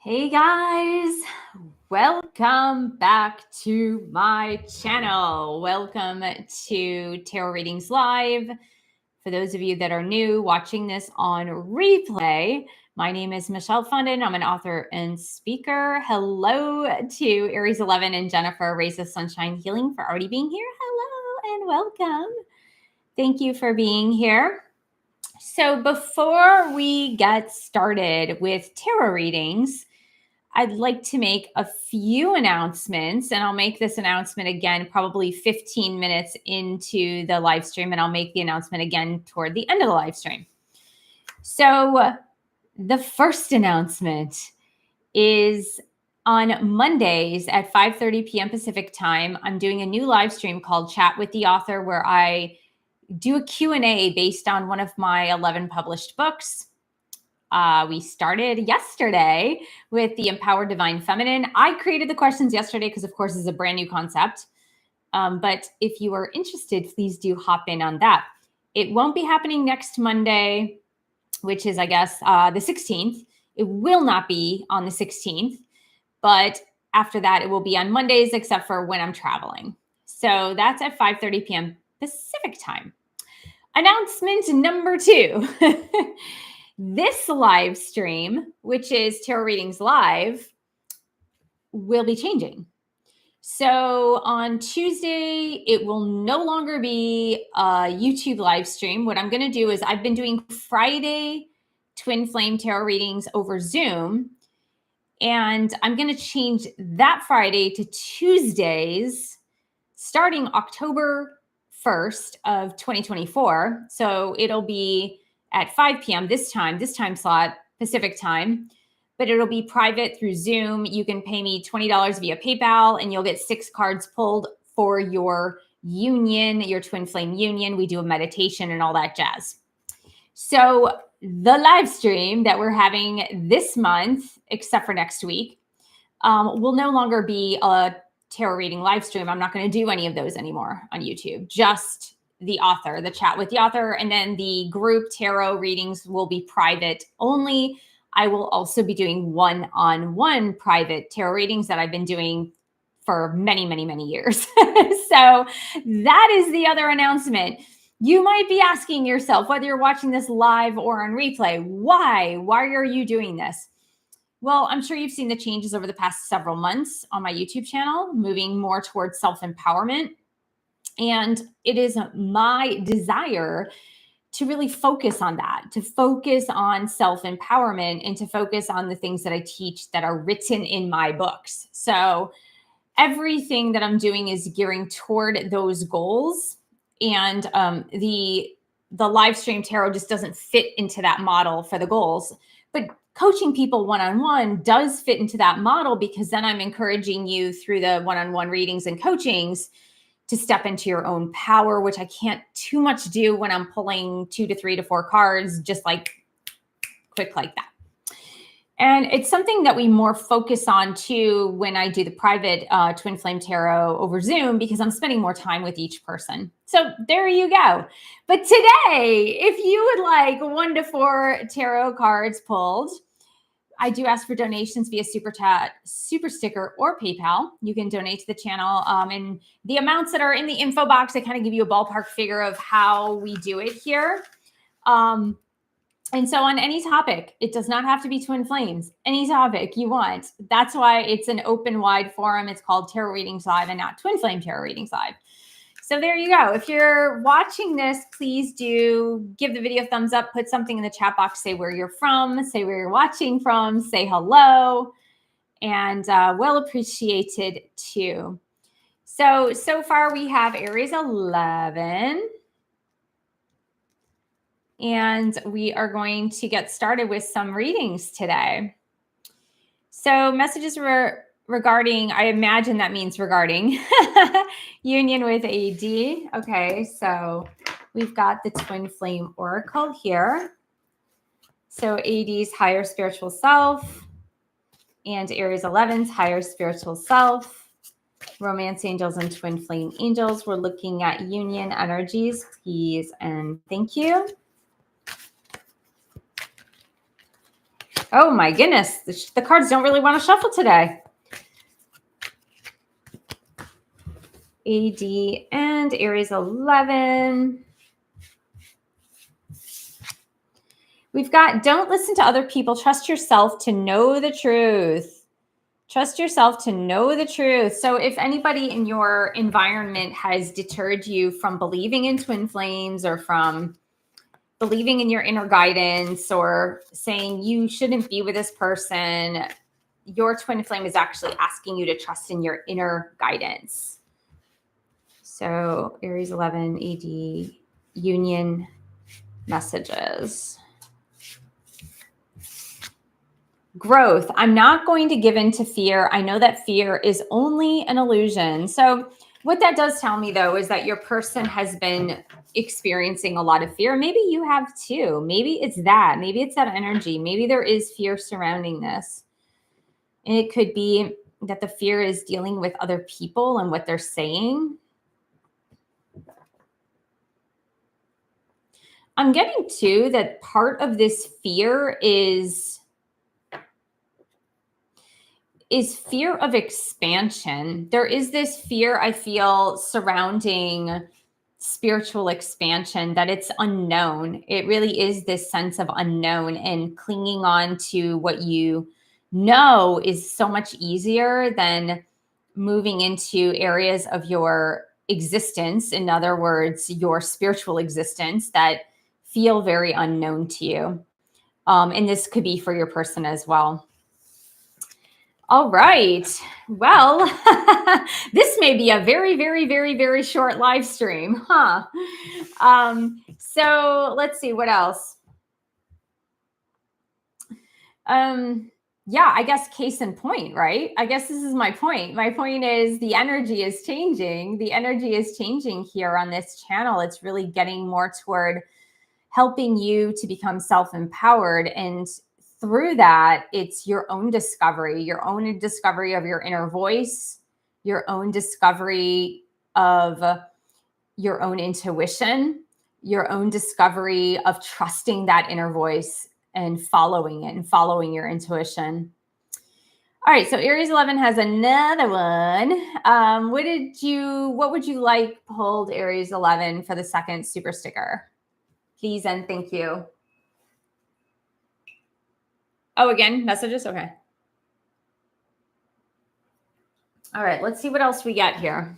Hey guys, welcome back to my channel. Welcome to Tarot Readings Live. For those of you that are new watching this on replay, my name is Michelle Fondin. I'm an author and speaker. Hello to Aries 11 and Jennifer, Rays of Sunshine Healing, for already being here. Hello and welcome. Thank you for being here. So before we get started with tarot readings, I'd like to make a few announcements, and I'll make this announcement again probably 15 minutes into the live stream, and I'll make the announcement again toward the end of the live stream. So the first announcement is on Mondays at 5:30 p.m. Pacific time. I'm doing a new live stream called Chat with the Author, where I do a Q&A based on one of my 11 published books. We started yesterday with the Empowered Divine Feminine. I created the questions yesterday because, of course, it's a brand new concept. But if you are interested, please do hop in on that. It won't be happening next Monday, which is, I guess, the 16th. It will not be on the 16th. But after that, it will be on Mondays, except for when I'm traveling. So that's at 5:30 p.m. Pacific time. Announcement number 2. This live stream, which is Tarot Readings Live, will be changing. So on Tuesday, it will no longer be a YouTube live stream. What I'm going to do is I've been doing Friday Twin Flame Tarot readings over Zoom, and I'm going to change that Friday to Tuesdays starting October 1st of 2024. So it'll be at 5 p.m. this time slot, Pacific time, but it'll be private through Zoom. You can pay me $20 via PayPal, and you'll get 6 cards pulled for your union, your twin flame union. We do a meditation and all that jazz. So the live stream that we're having this month, except for next week, will no longer be a tarot reading live stream. I'm not going to do any of those anymore on YouTube, just the author, the chat with the author, and then the group tarot readings will be private only. I will also be doing one-on-one private tarot readings that I've been doing for many, many, many years. So that is the other announcement. You might be asking yourself, whether you're watching this live or on replay, why are you doing this? Well, I'm sure you've seen the changes over the past several months on my YouTube channel, moving more towards self-empowerment. And it is my desire to really focus on that, to focus on self-empowerment, and to focus on the things that I teach that are written in my books. So everything that I'm doing is gearing toward those goals. And the live stream tarot just doesn't fit into that model for the goals. But coaching people one-on-one does fit into that model, because then I'm encouraging you through the one-on-one readings and coachings to step into your own power, which I can't too much do when I'm pulling 2 to 3 to 4 cards, just like quick like that. And it's something that we more focus on too when I do the private Twin Flame Tarot over Zoom, because I'm spending more time with each person. So there you go. But today, if you would like 1 to 4 tarot cards pulled, I do ask for donations via SuperChat, SuperSticker, or PayPal. You can donate to the channel. And the amounts that are in the info box, I kind of give you a ballpark figure of how we do it here. And so on any topic, it does not have to be twin flames, any topic you want. That's why it's an open, wide forum. It's called Tarot Readings Live and not Twin Flame Tarot Readings Live. So there you go. If you're watching this, please do give the video a thumbs up, put something in the chat box, say where you're from, say where you're watching from, say hello, and well appreciated too. So far we have Aries 11. And we are going to get started with some readings today. So messages regarding, I imagine that means regarding, union with AD. Okay, so we've got the Twin Flame Oracle here. So AD's higher spiritual self and Aries 11's higher spiritual self. Romance angels and Twin Flame angels. We're looking at union energies, please and thank you. Oh my goodness. The cards don't really want to shuffle today. AD and Aries 11. We've got don't listen to other people. Trust yourself to know the truth. Trust yourself to know the truth. So if anybody in your environment has deterred you from believing in twin flames or from believing in your inner guidance or saying you shouldn't be with this person, your twin flame is actually asking you to trust in your inner guidance. So Aries 11 AD union messages. Growth. I'm not going to give in to fear. I know that fear is only an illusion. So what that does tell me, though, is that your person has been experiencing a lot of fear. Maybe you have too. Maybe it's that. Maybe it's that energy. Maybe there is fear surrounding this. And it could be that the fear is dealing with other people and what they're saying. I'm getting too that part of this fear is fear of expansion. There is this fear I feel surrounding spiritual expansion, that it's unknown. It really is this sense of unknown, and clinging on to what you know is so much easier than moving into areas of your existence. In other words, your spiritual existence that feel very unknown to you. And this could be for your person as well. All right. Well, this may be a very, very, very, very short live stream, huh? So let's see what else. Yeah, I guess case in point, right? I guess this is my point. My point is the energy is changing. The energy is changing here on this channel. It's really getting more toward helping you to become self-empowered, and through that, it's your own discovery of your inner voice, your own discovery of your own intuition, your own discovery of trusting that inner voice and following it and following your intuition. All right, so Aries 11 has another one. What would you like pulled, Aries 11, for the second super sticker? Please and thank you. Oh, again, messages? Okay. All right, let's see what else we got here.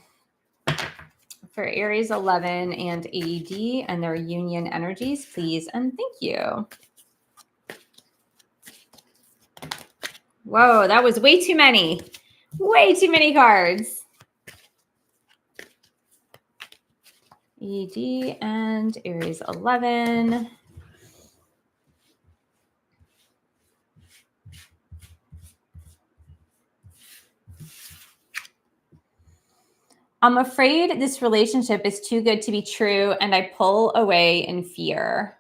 For Aries 11 and AD and their union energies, please and thank you. Whoa, that was way too many. Way too many cards. AD and Aries 11. I'm afraid this relationship is too good to be true, and I pull away in fear.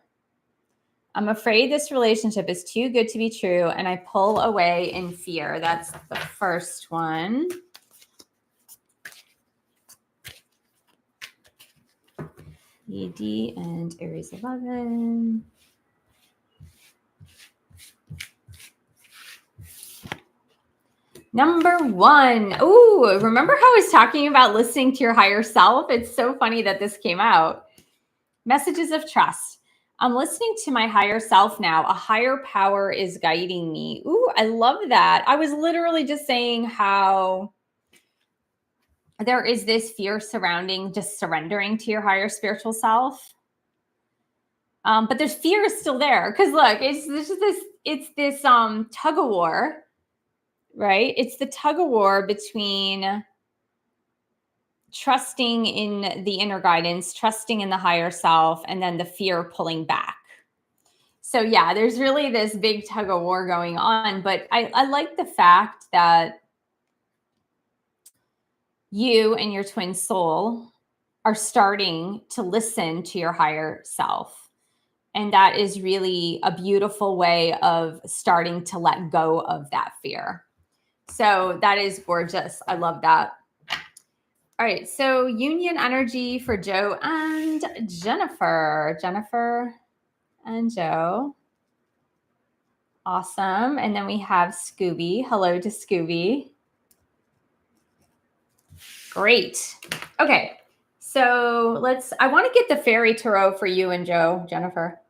I'm afraid this relationship is too good to be true, and I pull away in fear. That's the first one. AD and Aries 11. Number one. Ooh, remember how I was talking about listening to your higher self? It's so funny that this came out. Messages of trust. I'm listening to my higher self now. A higher power is guiding me. Ooh, I love that. I was literally just saying how there is this fear surrounding just surrendering to your higher spiritual self. But there's fear is still there. Because look, it's this tug of war. Right? It's the tug of war between trusting in the inner guidance, trusting in the higher self, and then the fear pulling back. So yeah, there's really this big tug of war going on. But I like the fact that you and your twin soul are starting to listen to your higher self. And that is really a beautiful way of starting to let go of that fear. So that is gorgeous. I love that. All right. So union energy for Joe and Jennifer. Jennifer and Joe. Awesome. And then we have Scooby. Hello to Scooby. Great. Okay. So I want to get the fairy tarot for you and Joe, Jennifer.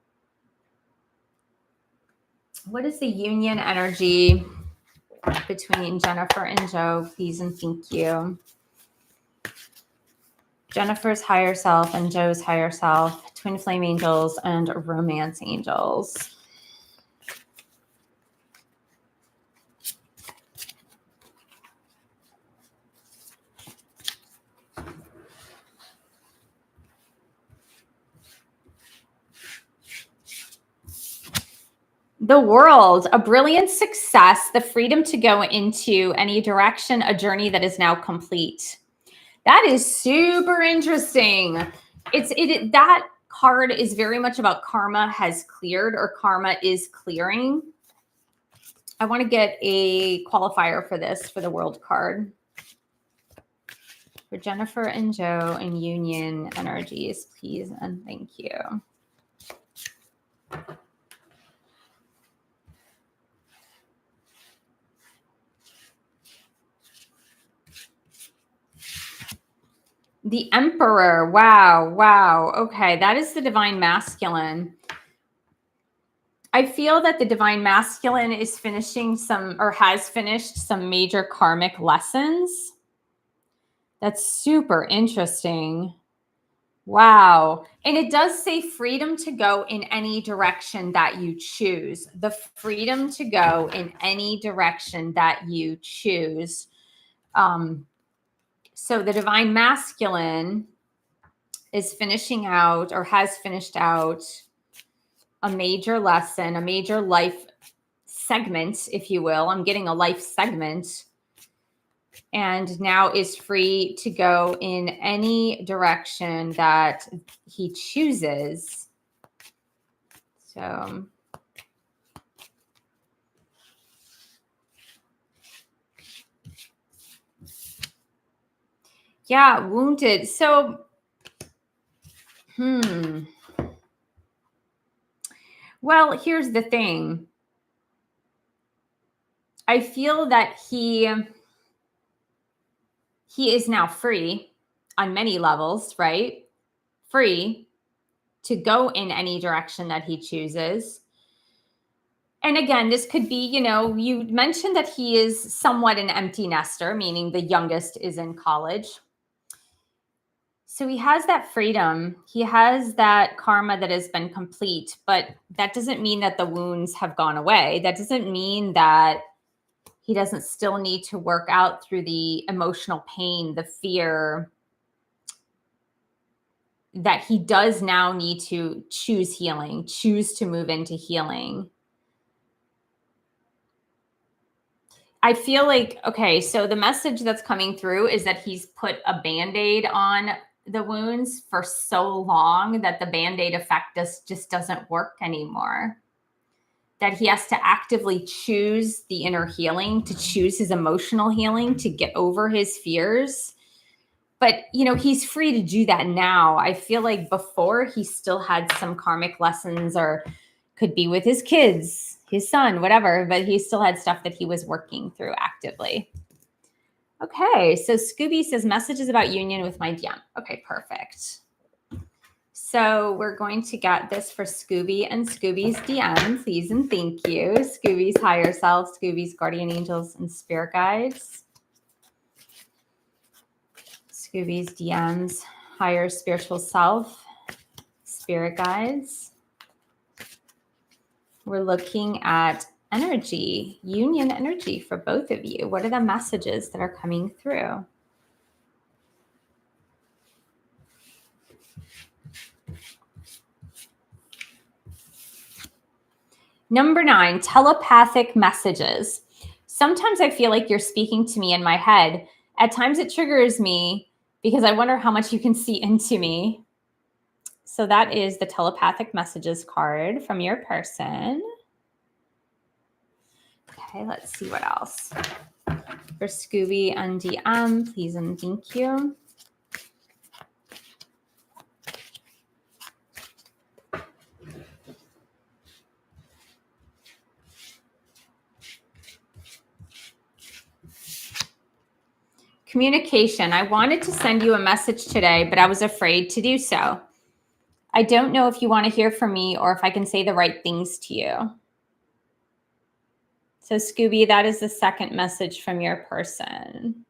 What is the union energy between Jennifer and Joe, please and thank you. Jennifer's higher self and Joe's higher self, twin flame angels and romance angels. The world, a brilliant success, the freedom to go into any direction, a journey that is now complete. That is super interesting. That card is very much about karma has cleared or karma is clearing. I want to get a qualifier for this for the world card. For Jennifer and Joe and union energies, please and thank you. The Emperor. Wow. Wow. Okay. That is the divine masculine. I feel that the divine masculine is finishing has finished some major karmic lessons. That's super interesting. Wow. And it does say freedom to go in any direction that you choose. The freedom to go in any direction that you choose. So the divine masculine is finishing out or has finished out a major lesson, a major life segment, if you will. I'm getting a life segment. And now is free to go in any direction that he chooses. So yeah, wounded. So well, here's the thing. I feel that he is now free on many levels, right? Free to go in any direction that he chooses. And again, this could be, you mentioned that he is somewhat an empty nester, meaning the youngest is in college. So he has that freedom. He has that karma that has been complete, but that doesn't mean that the wounds have gone away. That doesn't mean that he doesn't still need to work out through the emotional pain, the fear, that he does now need to choose healing, choose to move into healing. I feel like, okay, so the message that's coming through is that he's put a Band-Aid on the wounds for so long that the Band-Aid effect just doesn't work anymore. That he has to actively choose the inner healing, to choose his emotional healing, to get over his fears. But, he's free to do that now. I feel like before he still had some karmic lessons, or could be with his kids, his son, whatever, but he still had stuff that he was working through actively. Okay, so Scooby says messages about union with my DM. Okay, perfect. So we're going to get this for Scooby and Scooby's DM, please and thank you. Scooby's higher self, Scooby's guardian angels and spirit guides. Scooby's DMs, higher spiritual self, spirit guides. We're looking at energy, union energy for both of you. What are the messages that are coming through? Number 9, telepathic messages. Sometimes I feel like you're speaking to me in my head. At times it triggers me because I wonder how much you can see into me. So that is the telepathic messages card from your person. Okay, let's see what else. For Scooby and DM, please and thank you. Communication. I wanted to send you a message today, but I was afraid to do so. I don't know if you want to hear from me or if I can say the right things to you. So Scooby, that is the second message from your person.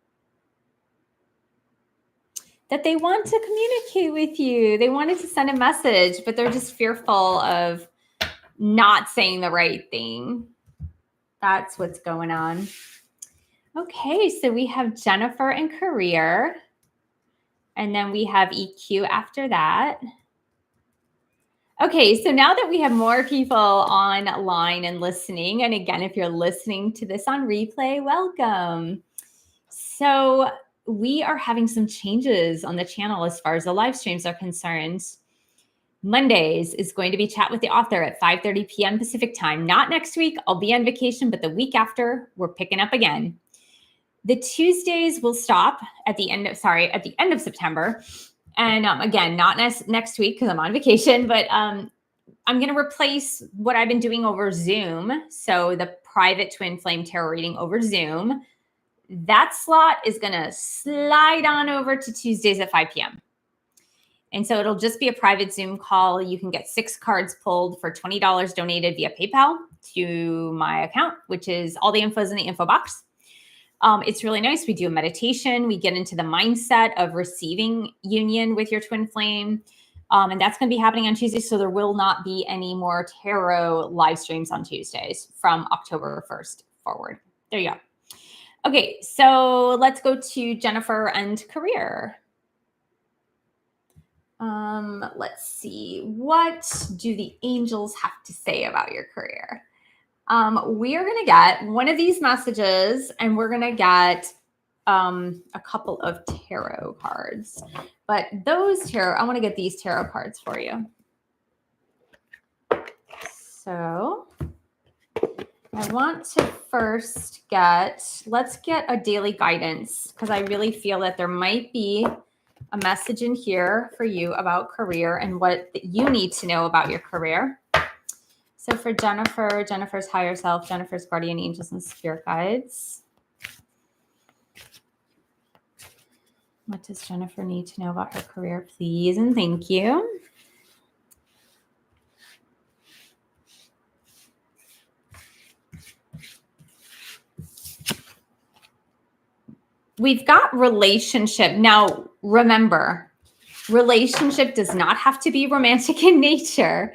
That they want to communicate with you. They wanted to send a message, but they're just fearful of not saying the right thing. That's what's going on. Okay, so we have Jennifer and career. And then we have EQ after that. Okay, so now that we have more people online and listening, and again, if you're listening to this on replay, welcome. So we are having some changes on the channel as far as the live streams are concerned. Mondays is going to be Chat with the Author at 5:30 p.m. Pacific time. Not next week, I'll be on vacation, but the week after, we're picking up again. The Tuesdays will stop at the end of September. And again, not next week because I'm on vacation, but I'm going to replace what I've been doing over Zoom. So the private twin flame tarot reading over Zoom, that slot is going to slide on over to Tuesdays at 5 p.m. And so it'll just be a private Zoom call. You can get 6 cards pulled for $20 donated via PayPal to my account, which is all the info is in the info box. It's really nice. We do a meditation. We get into the mindset of receiving union with your twin flame. And that's going to be happening on Tuesday. So there will not be any more tarot live streams on Tuesdays from October 1st forward. There you go. Okay, so let's go to Jennifer and career. Let's see. What do the angels have to say about your career? We are going to get one of these messages and we're going to get a couple of tarot cards. But those tarot, I want to get these tarot cards for you. So I want to first let's get a daily guidance because I really feel that there might be a message in here for you about career and what you need to know about your career. So for Jennifer, Jennifer's higher self, Jennifer's guardian angels and spirit guides. What does Jennifer need to know about her career, please? And thank you. We've got relationship. Now, remember, relationship does not have to be romantic in nature.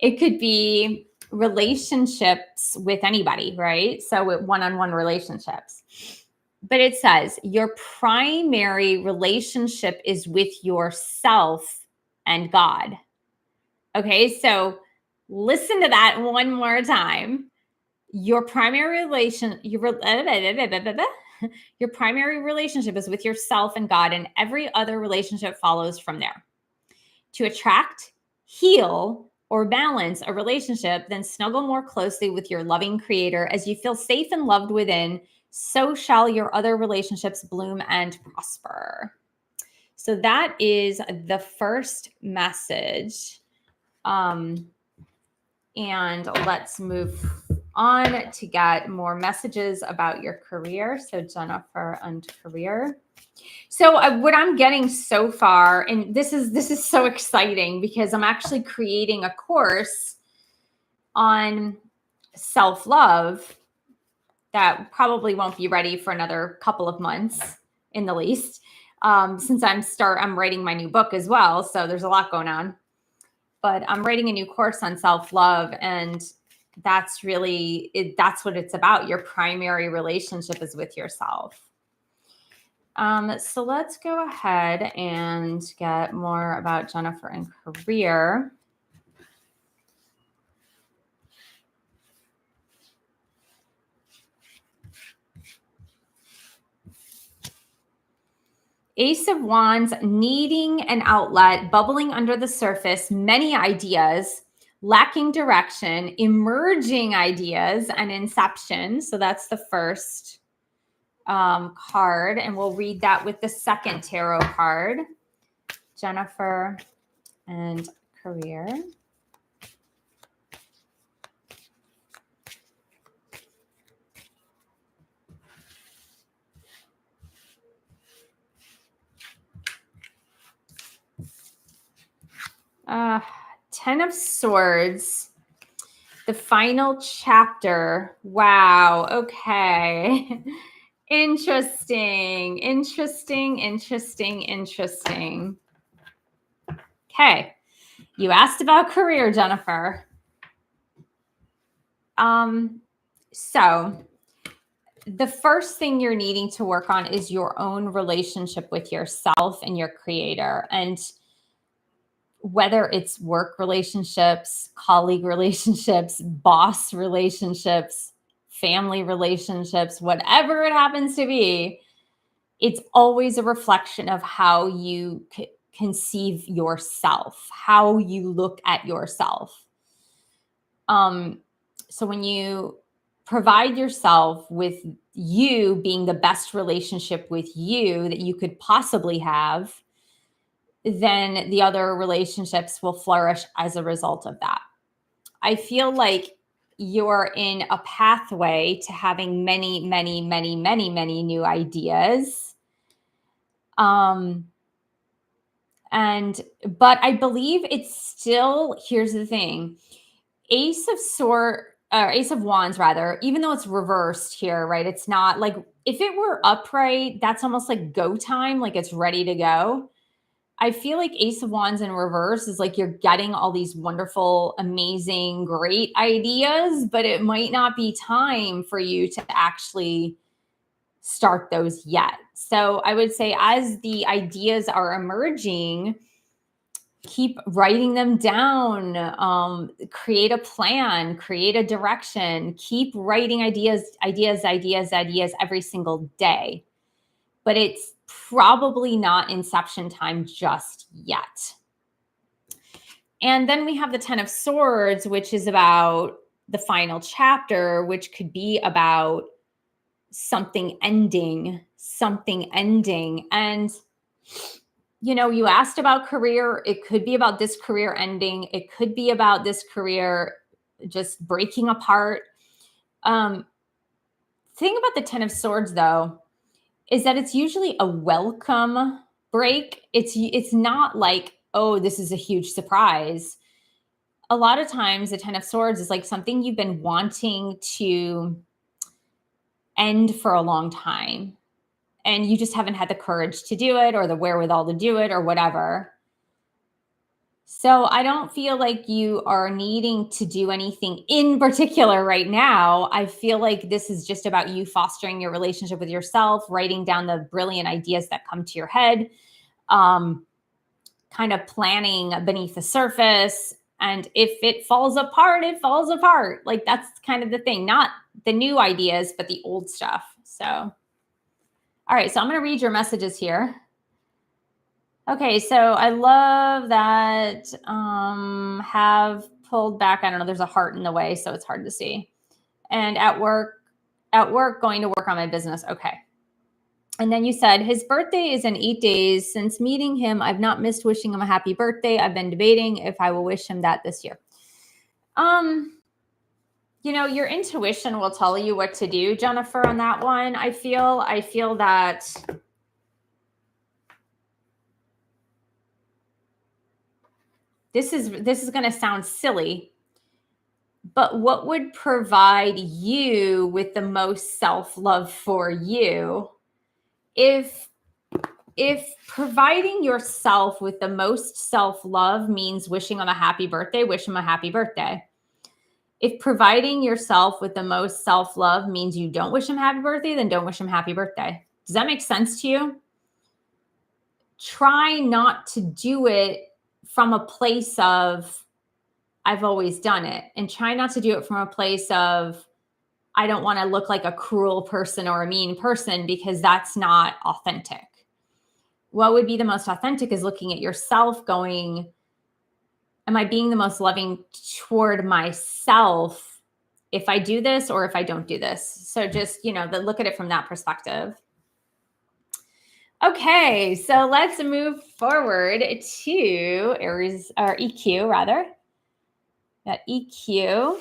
It could be relationships with anybody, right? So with one-on-one relationships. But it says your primary relationship is with yourself and God. Okay, so listen to that one more time. Your primary your primary relationship is with yourself and God, and every other relationship follows from there. To attract, heal, or balance a relationship, then snuggle more closely with your loving creator. As you feel safe and loved within, so shall your other relationships bloom and prosper. So that is the first message. And let's move on to get more messages about your career. So Jennifer and career. So what I'm getting so far, and this is so exciting because I'm actually creating a course on self-love that probably won't be ready for another couple of months in the least, since I'm writing my new book as well. So there's a lot going on, but I'm writing a new course on self-love, and that's really that's what it's about. Your primary relationship is with yourself. So let's go ahead and get more about Jennifer and career. Ace of Wands, needing an outlet, bubbling under the surface, many ideas, lacking direction, emerging ideas, and inception. So that's the first card, and we'll read that with the second tarot card. Jennifer and career. Ten of Swords. The final chapter. Wow. Okay. Interesting. Okay. You asked about career, Jennifer. So the first thing you're needing to work on is your own relationship with yourself and your creator. And whether it's work relationships, colleague relationships, boss relationships, family relationships, whatever it happens to be, it's always a reflection of how you conceive yourself, how you look at yourself. So when you provide yourself with you being the best relationship with you that you could possibly have, then the other relationships will flourish as a result of that. I feel like you're in a pathway to having many new ideas. But I believe it's still, here's the thing, Ace of Wands rather, even though it's reversed here, right? It's not like, if it were upright, that's almost like go time, like it's ready to go. I feel like Ace of Wands in reverse is like you're getting all these wonderful, amazing, great ideas, but it might not be time for you to actually start those yet. So I would say as the ideas are emerging, keep writing them down, create a plan, create a direction, keep writing ideas every single day. But it's probably not inception time just yet. And then we have the Ten of Swords, which is about the final chapter, which could be about something ending. And, you know, you asked about career. It could be about this career ending. It could be about this career just breaking apart. Thing about the Ten of Swords, though, is that it's usually a welcome break. It's not like, oh, this is a huge surprise. A lot of times the Ten of Swords is like something you've been wanting to end for a long time, and you just haven't had the courage to do it or the wherewithal to do it or whatever. So I don't feel like you are needing to do anything in particular right now. I feel like this is just about you fostering your relationship with yourself, writing down the brilliant ideas that come to your head, kind of planning beneath the surface. And if it falls apart, it falls apart. Like that's kind of the thing, not the new ideas, but the old stuff. So, all right. So I'm going to read your messages here. Okay, so I love that have pulled back. I don't know, there's a heart in the way, so it's hard to see. And at work, going to work on my business. Okay. And then you said, his birthday is in 8 days. Since meeting him, I've not missed wishing him a happy birthday. I've been debating if I will wish him that this year. You know, your intuition will tell you what to do, Jennifer, on that one. I feel that this is going to sound silly, but what would provide you with the most self-love for you? If providing yourself with the most self-love means wishing him a happy birthday, wish him a happy birthday. If providing yourself with the most self-love means you don't wish him happy birthday, then don't wish him happy birthday. Does that make sense to you? Try not to do it from a place of, I've always done it, and try not to do it from a place of, I don't want to look like a cruel person or a mean person, because that's not authentic. What would be the most authentic is looking at yourself going, am I being the most loving toward myself if I do this or if I don't do this? So just, you know, look at it from that perspective. Okay, so let's move forward to Aries, or EQ rather. Got EQ.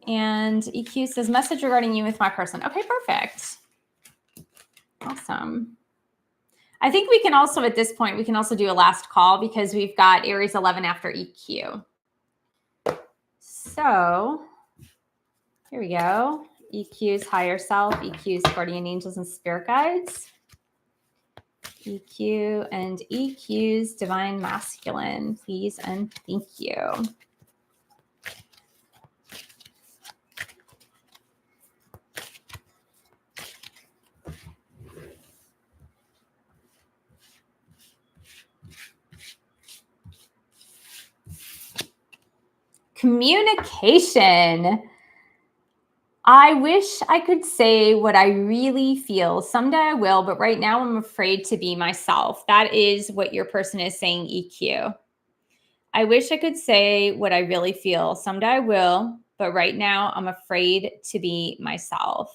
And EQ says, message regarding you with my person. Okay, perfect. Awesome. I think we can also, at this point, we can also do a last call because we've got Aries 11 after EQ. So here we go. EQ's higher self, EQ's guardian angels and spirit guides. EQ and EQ's divine masculine, please and thank you. Communication. I wish I could say what I really feel. Someday I will, but right now I'm afraid to be myself. That is what your person is saying, EQ. I wish I could say what I really feel. Someday I will, but right now I'm afraid to be myself.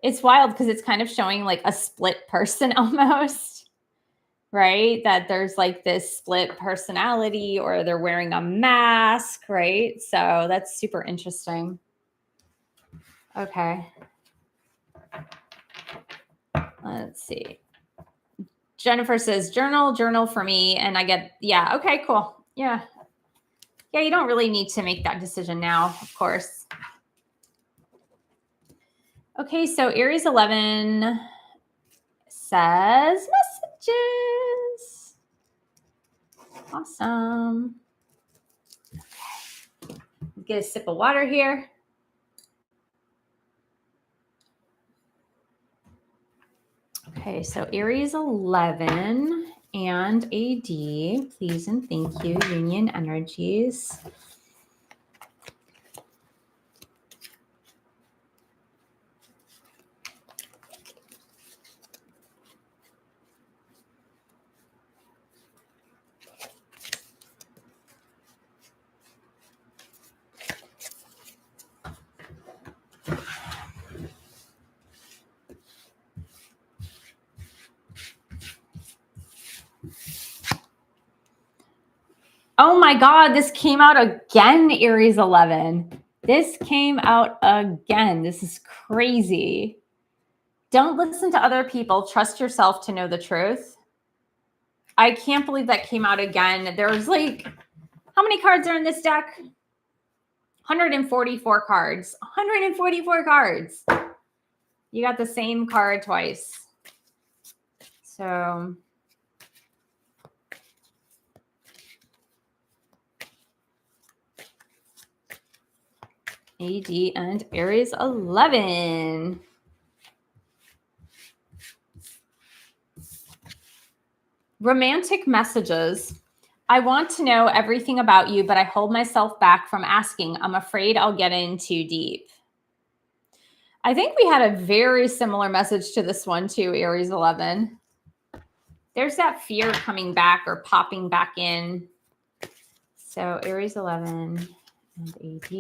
It's wild because it's kind of showing like a split person almost, right? That there's like this split personality or they're wearing a mask, right? So that's super interesting. Okay. Let's see. Jennifer says, journal for me. And I get, yeah, okay, cool. Yeah. Yeah, you don't really need to make that decision now, of course. Okay, so Aries 11 says messages. Awesome. Okay. Get a sip of water here. Okay, so Aries 11 and AD, please and thank you, union energies. Oh my God, this came out again, Aries 11. This came out again. This is crazy. Don't listen to other people. Trust yourself to know the truth. I can't believe that came out again. There's like, how many cards are in this deck? 144 cards. 144 cards. You got the same card twice. So AD and Aries 11. Romantic messages. I want to know everything about you, but I hold myself back from asking. I'm afraid I'll get in too deep. I think we had a very similar message to this one too, Aries 11. There's that fear coming back or popping back in. So Aries 11 and AD.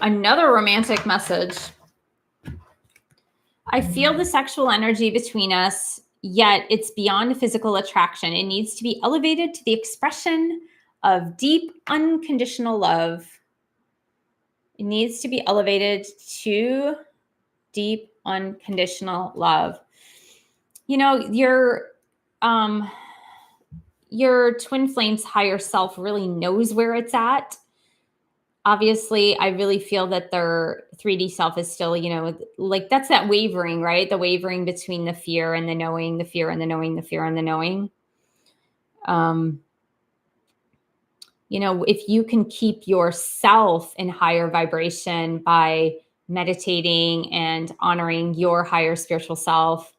Another romantic message. I feel the sexual energy between us, yet it's beyond physical attraction. It needs to be elevated to the expression of deep, unconditional love. It needs to be elevated to deep, unconditional love. You know, your twin flame's higher self really knows where it's at. Obviously, I really feel that their 3D self is still, you know, like that's that wavering, right? The wavering between the fear and the knowing, the fear and the knowing, the fear and the knowing. You know, if you can keep yourself in higher vibration by meditating and honoring your higher spiritual self,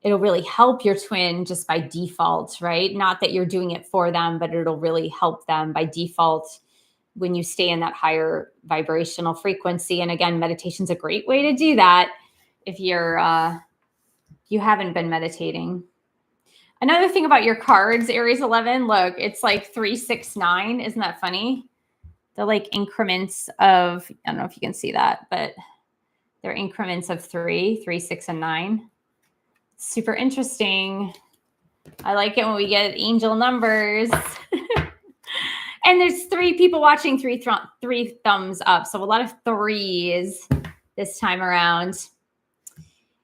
it'll really help your twin just by default, right? Not that you're doing it for them, but it'll really help them by default when you stay in that higher vibrational frequency. And again, meditation's a great way to do that if you're you haven't been meditating. Another thing about your cards, Aries 11, look, it's like 3, 6, 9. Isn't that funny? The like increments of, I don't know if you can see that, but they're increments of 3, 3, 6, and 9. Super interesting. I like it when we get angel numbers. And there's 3 people watching, 3 thumbs up. So a lot of 3s this time around.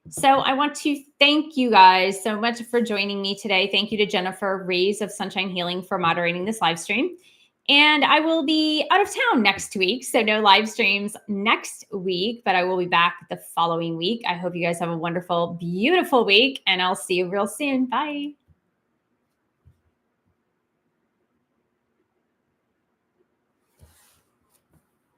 So I want to thank you guys so much for joining me today. Thank you to Jennifer Rees of Sunshine Healing for moderating this live stream. And I will be out of town next week, so no live streams next week, but I will be back the following week. I hope you guys have a wonderful, beautiful week, and I'll see you real soon. Bye.